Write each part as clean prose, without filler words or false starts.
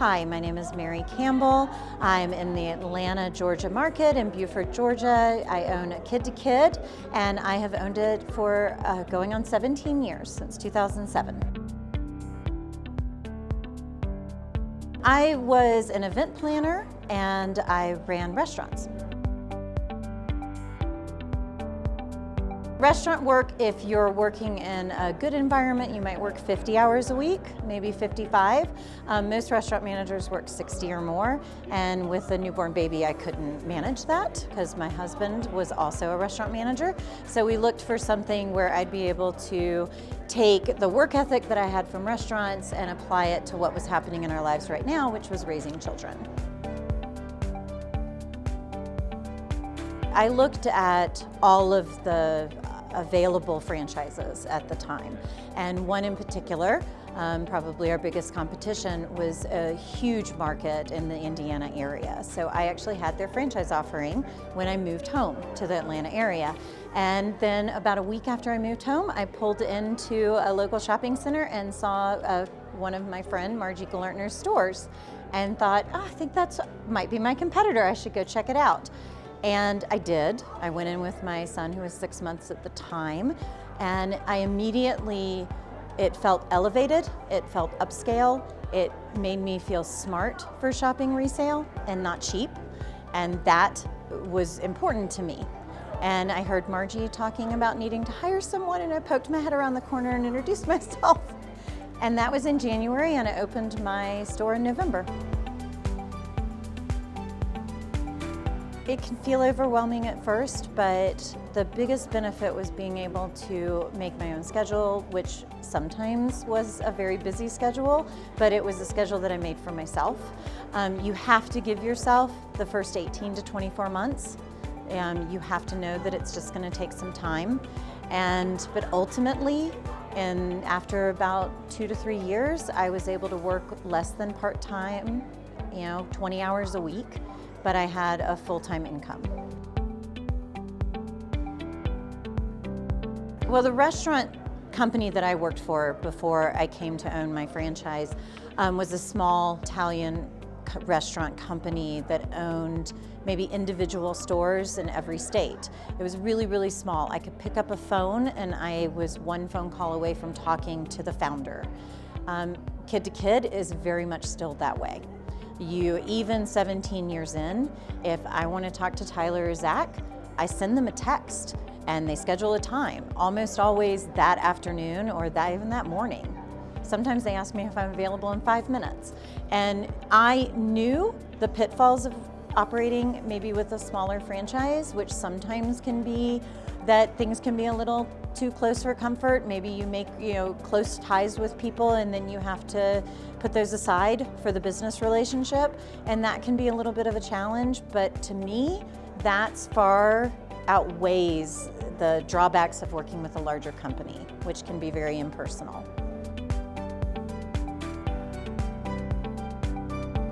Hi, my name is Mary Campbell. I'm in the Atlanta, Georgia market in Beaufort, Georgia. I own Kid, and I have owned it for going on 17 years, since 2007. I was an event planner and I ran restaurants. Restaurant work, if you're working in a good environment, you might work 50 hours a week, maybe 55. Most restaurant managers work 60 or more, and with a newborn baby, I couldn't manage that because my husband was also a restaurant manager. So we looked for something where I'd be able to take the work ethic that I had from restaurants and apply it to what was happening in our lives right now, which was raising children. I looked at all of the available franchises at the time, and one in particular, probably our biggest competition, was a huge market in the Indiana area. So I actually had their franchise offering when I moved home to the Atlanta area. And then about a week after I moved home, I pulled into a local shopping center and saw one of my friend Margie Galertner's stores and thought, I think that might be my competitor, I should go check it out. And I did. I went in with my son, who was 6 months at the time, and I immediately, it felt elevated, it felt upscale, it made me feel smart for shopping resale and not cheap, and that was important to me. And I heard Margie talking about needing to hire someone, and I poked my head around the corner and introduced myself. And that was in January, and I opened my store in November. It can feel overwhelming at first, but the biggest benefit was being able to make my own schedule, which sometimes was a very busy schedule, but it was a schedule that I made for myself. You have to give yourself the first 18 to 24 months. You have to know that it's just going to take some time. But ultimately, after about 2 to 3 years, I was able to work less than part-time, 20 hours a week. But I had a full-time income. Well, the restaurant company that I worked for before I came to own my franchise was a small Italian restaurant company that owned maybe individual stores in every state. It was really, really small. I could pick up a phone and I was one phone call away from talking to the founder. Kid is very much still that way. Even 17 years in, if I want to talk to Tyler or Zach, I send them a text and they schedule a time, almost always that afternoon or even that morning. Sometimes they ask me if I'm available in 5 minutes. And I knew the pitfalls of operating maybe with a smaller franchise, which sometimes can be that things can be a little too close for comfort. Maybe you make close ties with people and then you have to put those aside for the business relationship, and that can be a little bit of a challenge. But to me, that's far outweighs the drawbacks of working with a larger company, which can be very impersonal.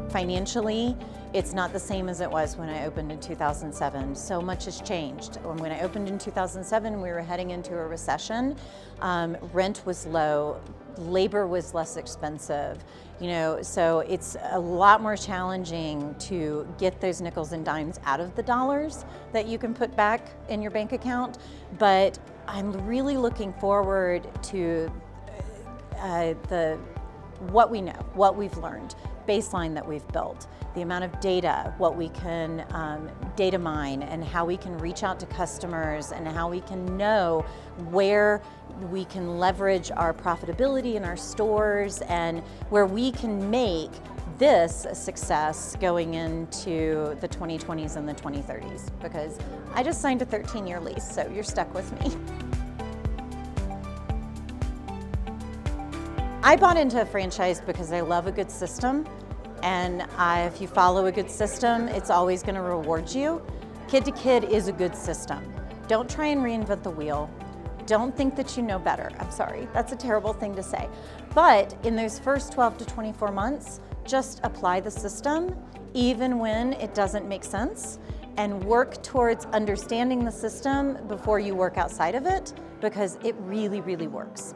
Financially, it's not the same as it was when I opened in 2007. So much has changed. When I opened in 2007, we were heading into a recession. Rent was low, labor was less expensive, so it's a lot more challenging to get those nickels and dimes out of the dollars that you can put back in your bank account. But I'm really looking forward to what we know, what we've learned, baseline that we've built, the amount of data, what we can data mine, and how we can reach out to customers, and how we can know where we can leverage our profitability in our stores, and where we can make this a success going into the 2020s and the 2030s, because I just signed a 13-year lease, so you're stuck with me. I bought into a franchise because I love a good system, and if you follow a good system, it's always going to reward you. Kid is a good system. Don't try and reinvent the wheel. Don't think that you know better. I'm sorry, that's a terrible thing to say. But in those first 12 to 24 months, just apply the system, even when it doesn't make sense, and work towards understanding the system before you work outside of it, because it really, really works.